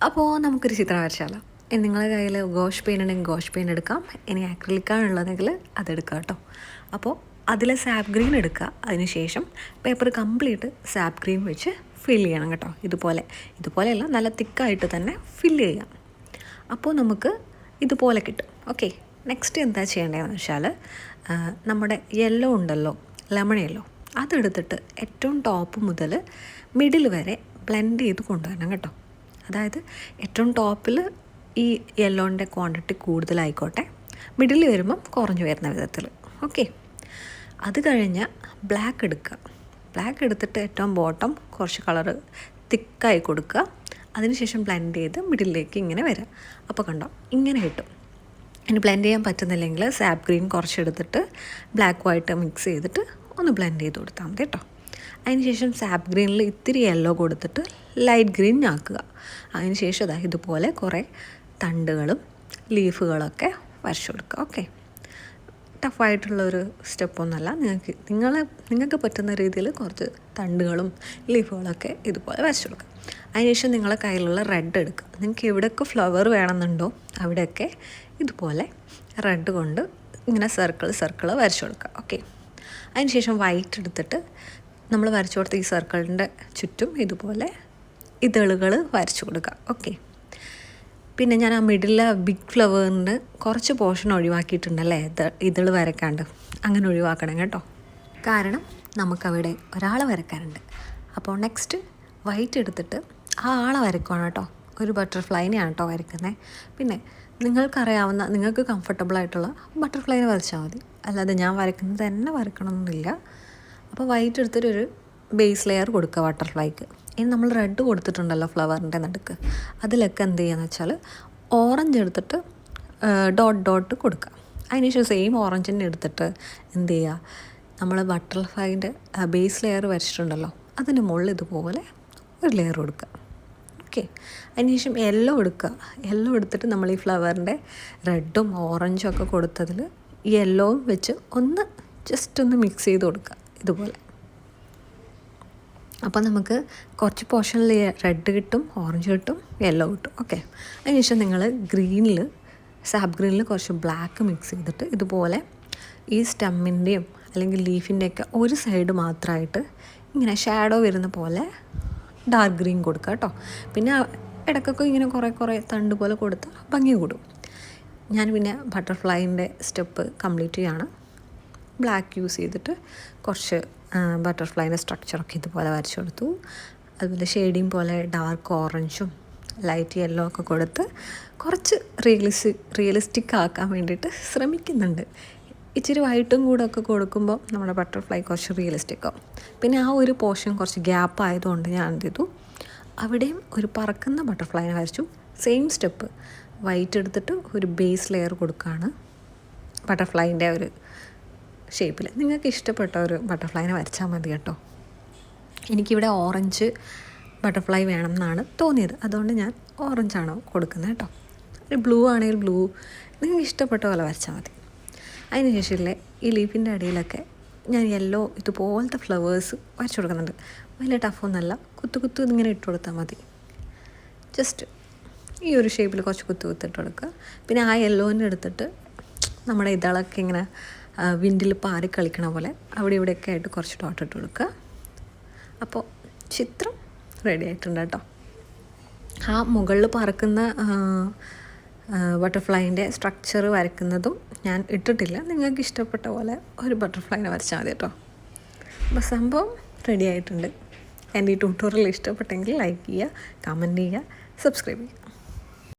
അപ്പോൾ നമുക്കൊരു ചിത്രം വരച്ചാലോ? നിങ്ങളുടെ കയ്യിൽ ഗോഷ് പെയിൻ ഉണ്ടെങ്കിൽ ഗോഷ് പെയിൻ എടുക്കാം. ഇനി ആക്രിലിക്കാണുള്ളതെങ്കിൽ അതെടുക്കാം കേട്ടോ. അപ്പോൾ അതിൽ സാപ്പ് ഗ്രീൻ എടുക്കുക. അതിനുശേഷം പേപ്പർ കംപ്ലീറ്റ് സാപ്പ് ഗ്രീൻ വെച്ച് ഫിൽ ചെയ്യണം കേട്ടോ. ഇതുപോലെയല്ല, നല്ല തിക്കായിട്ട് തന്നെ ഫില്ല് ചെയ്യാം. അപ്പോൾ നമുക്ക് ഇതുപോലെ കിട്ടും. ഓക്കെ, നെക്സ്റ്റ് എന്താ ചെയ്യേണ്ടതെന്ന് വെച്ചാൽ നമ്മുടെ യെല്ലോ ഉണ്ടല്ലോ, ലെമൺ യെല്ലോ, അതെടുത്തിട്ട് ഏറ്റവും ടോപ്പ് മുതൽ മിഡിൽ വരെ ബ്ലെൻഡ് ചെയ്ത് കൊണ്ടുവരണം കേട്ടോ. അതായത് ഏറ്റവും ടോപ്പിൽ ഈ യെല്ലോൻ്റെ ക്വാണ്ടിറ്റി കൂടുതലായിക്കോട്ടെ, മിഡിൽ വരുമ്പം കുറഞ്ഞു വരുന്ന വിധത്തിൽ. ഓക്കെ, അത് കഴിഞ്ഞ് ബ്ലാക്ക് എടുക്കുക. ബ്ലാക്ക് എടുത്തിട്ട് ഏറ്റവും ബോട്ടം കുറച്ച് കളറ് തിക്കായി കൊടുക്കുക. അതിനുശേഷം ബ്ലെൻഡ് ചെയ്ത് മിഡിലേക്ക് ഇങ്ങനെ വരിക. അപ്പോൾ കണ്ടോ, ഇങ്ങനെ കിട്ടും. ഇനി ബ്ലെൻഡ് ചെയ്യാൻ പറ്റുന്നില്ലെങ്കിൽ സാപ്പ് ഗ്രീൻ കുറച്ചെടുത്തിട്ട് ബ്ലാക്ക് വൈറ്റ് മിക്സ് ചെയ്തിട്ട് ഒന്ന് ബ്ലെൻഡ് ചെയ്ത് കൊടുത്താൽ മതി കേട്ടോ. അതിനുശേഷം സാപ്പ് ഗ്രീനിൽ ഇത്തിരി യെല്ലോ കൊടുത്തിട്ട് ലൈറ്റ് ഗ്രീൻ ആക്കുക. അതിനുശേഷം ഇതുപോലെ കുറേ തണ്ടുകളും ലീഫുകളൊക്കെ വരച്ചു കൊടുക്കുക. ഓക്കെ, ടഫായിട്ടുള്ളൊരു സ്റ്റെപ്പൊന്നുമല്ല. നിങ്ങൾക്ക് പറ്റുന്ന രീതിയിൽ കുറച്ച് തണ്ടുകളും ലീഫുകളൊക്കെ ഇതുപോലെ വരച്ചു കൊടുക്കുക. അതിനുശേഷം നിങ്ങളെ കയ്യിലുള്ള റെഡ് എടുക്കുക. നിങ്ങൾക്ക് എവിടെയൊക്കെ ഫ്ലവർ വേണമെന്നുണ്ടോ അവിടെയൊക്കെ ഇതുപോലെ റെഡ് കൊണ്ട് ഇങ്ങനെ സർക്കിൾ വരച്ചു കൊടുക്കുക. ഓക്കെ, അതിനുശേഷം വൈറ്റ് എടുത്തിട്ട് നമ്മൾ വരച്ചു കൊടുത്ത ഈ സർക്കിളിൻ്റെ ചുറ്റും ഇതുപോലെ ഇതളുകൾ വരച്ചു കൊടുക്കുക. ഓക്കെ, പിന്നെ ഞാൻ ആ മിഡിലെ ബിഗ് ഫ്ലവറിന് കുറച്ച് പോർഷൻ ഒഴിവാക്കിയിട്ടുണ്ടല്ലേ, ഇതൾ വരയ്ക്കാണ്ട്. അങ്ങനെ ഒഴിവാക്കണം കേട്ടോ, കാരണം നമുക്കവിടെ ഒരാളെ വരയ്ക്കാനുണ്ട്. അപ്പോൾ നെക്സ്റ്റ് വൈറ്റ് എടുത്തിട്ട് ആ ആളെ വരയ്ക്കുകയാണ് കേട്ടോ. ഒരു ബട്ടർഫ്ലൈനെയാണ് കേട്ടോ വരയ്ക്കുന്നത്. പിന്നെ നിങ്ങൾക്കറിയാവുന്ന, നിങ്ങൾക്ക് കംഫർട്ടബിളായിട്ടുള്ള ബട്ടർഫ്ലൈനെ വരച്ചാൽ മതി. അല്ലാതെ ഞാൻ വരയ്ക്കുന്നത് തന്നെ വരയ്ക്കണമെന്നില്ല. അപ്പോൾ വൈറ്റ് എടുത്തിട്ടൊരു ബേസ് ലെയർ കൊടുക്കുക ബട്ടർഫ്ലൈക്ക്. ഇനി നമ്മൾ റെഡ് കൊടുത്തിട്ടുണ്ടല്ലോ ഫ്ലവറിൻ്റെ നടുക്ക്, അതിലൊക്കെ എന്ത് ചെയ്യുകയെന്ന് വെച്ചാൽ ഓറഞ്ച് എടുത്തിട്ട് ഡോട്ട് കൊടുക്കുക. അതിനുശേഷം സെയിം ഓറഞ്ചിനെ എടുത്തിട്ട് എന്ത് ചെയ്യുക, നമ്മൾ ബട്ടർഫ്ലൈൻ്റെ ബേസ് ലെയർ വരച്ചിട്ടുണ്ടല്ലോ അതിന് മുകളിൽ ഇതുപോലെ ഒരു ലെയർ കൊടുക്കുക. ഓക്കെ, അതിനുശേഷം യെല്ലോ എടുക്കുക. യെല്ലോ എടുത്തിട്ട് നമ്മൾ ഈ ഫ്ലവറിൻ്റെ റെഡും ഓറഞ്ചും ഒക്കെ കൊടുത്തതിൽ യെല്ലോവും വെച്ച് ജസ്റ്റ് ഒന്ന് മിക്സ് ചെയ്ത് കൊടുക്കുക ഇതുപോലെ. അപ്പോൾ നമുക്ക് കുറച്ച് പോർഷനിൽ റെഡ് കിട്ടും, ഓറഞ്ച് കിട്ടും, യെല്ലോ കിട്ടും. ഓക്കെ, അതിനുശേഷം നിങ്ങൾ സാപ്പ് ഗ്രീനിൽ കുറച്ച് ബ്ലാക്ക് മിക്സ് ചെയ്തിട്ട് ഇതുപോലെ ഈ സ്റ്റെമ്മിൻ്റെയും അല്ലെങ്കിൽ ലീഫിൻ്റെയൊക്കെ ഒരു സൈഡ് മാത്രമായിട്ട് ഇങ്ങനെ ഷാഡോ വരുന്ന പോലെ ഡാർക്ക് ഗ്രീൻ കൊടുക്കുക കേട്ടോ. പിന്നെ ഇടയ്ക്കൊക്കെ ഇങ്ങനെ കുറേ തണ്ട് പോലെ കൊടുത്താൽ ഭംഗി കൂടും. ഞാൻ പിന്നെ ബട്ടർഫ്ലൈൻ്റെ സ്റ്റെപ്പ് കംപ്ലീറ്റ് ചെയ്യാണ്. ബ്ലാക്ക് യൂസ് ചെയ്തിട്ട് കുറച്ച് ബട്ടർഫ്ലൈൻ്റെ സ്ട്രക്ചറൊക്കെ ഇതുപോലെ വരച്ചു കൊടുത്തു. അതുപോലെ ഷെയ്ഡിങ് പോലെ ഡാർക്ക് ഓറഞ്ചും ലൈറ്റ് യെല്ലോ ഒക്കെ കൊടുത്ത് കുറച്ച് റിയലിസ്റ്റിക് ആക്കാൻ വേണ്ടിയിട്ട് ശ്രമിക്കുന്നുണ്ട്. ഇച്ചിരി വൈറ്റും കൂടെ ഒക്കെ കൊടുക്കുമ്പോൾ നമ്മുടെ ബട്ടർഫ്ലൈ കുറച്ച് റിയലിസ്റ്റിക് ആവും. പിന്നെ ആ ഒരു പോർഷൻ കുറച്ച് ഗ്യാപ്പ് ആയതുകൊണ്ട് ഞാൻ എന്ത് ചെയ്തു, അവിടെയും ഒരു പറക്കുന്ന ബട്ടർഫ്ലൈനെ വരച്ചു. സെയിം സ്റ്റെപ്പ് വൈറ്റ് എടുത്തിട്ട് ഒരു ബേസ് ലെയർ കൊടുക്കുകയാണ് ബട്ടർഫ്ലൈൻ്റെ ഒരു ഷേപ്പിൽ. നിങ്ങൾക്ക് ഇഷ്ടപ്പെട്ട ഒരു ബട്ടർഫ്ലൈനെ വരച്ചാൽ മതി കേട്ടോ. എനിക്കിവിടെ ഓറഞ്ച് ബട്ടർഫ്ലൈ വേണം എന്നാണ് തോന്നിയത്, അതുകൊണ്ട് ഞാൻ ഓറഞ്ചാണ് കൊടുക്കുന്നത് കേട്ടോ. ഒരു ബ്ലൂ ആണെങ്കിൽ ബ്ലൂ, നിങ്ങൾക്ക് ഇഷ്ടപ്പെട്ട പോലെ വരച്ചാൽ മതി. അതിനുശേഷം ഈ ലീഫിൻ്റെ അടിയിലൊക്കെ ഞാൻ യെല്ലോ ഇതുപോലത്തെ ഫ്ലവേഴ്സ് വരച്ചു കൊടുക്കുന്നുണ്ട്. വലിയ ടഫൊന്നുമല്ല, കുത്തു ഇതിങ്ങനെ ഇട്ട് കൊടുത്താൽ മതി. ജസ്റ്റ് ഈ ഒരു ഷേപ്പിൽ കുറച്ച് കുത്തിട്ട് കൊടുക്കുക. പിന്നെ ആ യെല്ലോനെ എടുത്തിട്ട് നമ്മുടെ ഇതളൊക്കെ ഇങ്ങനെ വിൻഡിൽ പാറി കളിക്കണ പോലെ അവിടെ ഇവിടെയൊക്കെ ആയിട്ട് കുറച്ച് ഡോട്ട് ഇട്ട് കൊടുക്കുക. അപ്പോൾ ചിത്രം റെഡി ആയിട്ടുണ്ട് കേട്ടോ. ആ മുകളിൽ പറക്കുന്ന ബട്ടർഫ്ലൈൻ്റെ സ്ട്രക്ചർ വരയ്ക്കുന്നതും ഞാൻ ഇട്ടിട്ടില്ല. നിങ്ങൾക്ക് ഇഷ്ടപ്പെട്ട പോലെ ഒരു ബട്ടർഫ്ലൈനെ വരച്ചാൽ മതി കേട്ടോ. അപ്പോൾ സംഭവം റെഡി ആയിട്ടുണ്ട്. എൻ്റെ ഈ ട്യൂട്ടോറിയൽ ഇഷ്ടപ്പെട്ടെങ്കിൽ ലൈക്ക് ചെയ്യുക, കമൻറ്റ് ചെയ്യുക, സബ്സ്ക്രൈബ് ചെയ്യുക.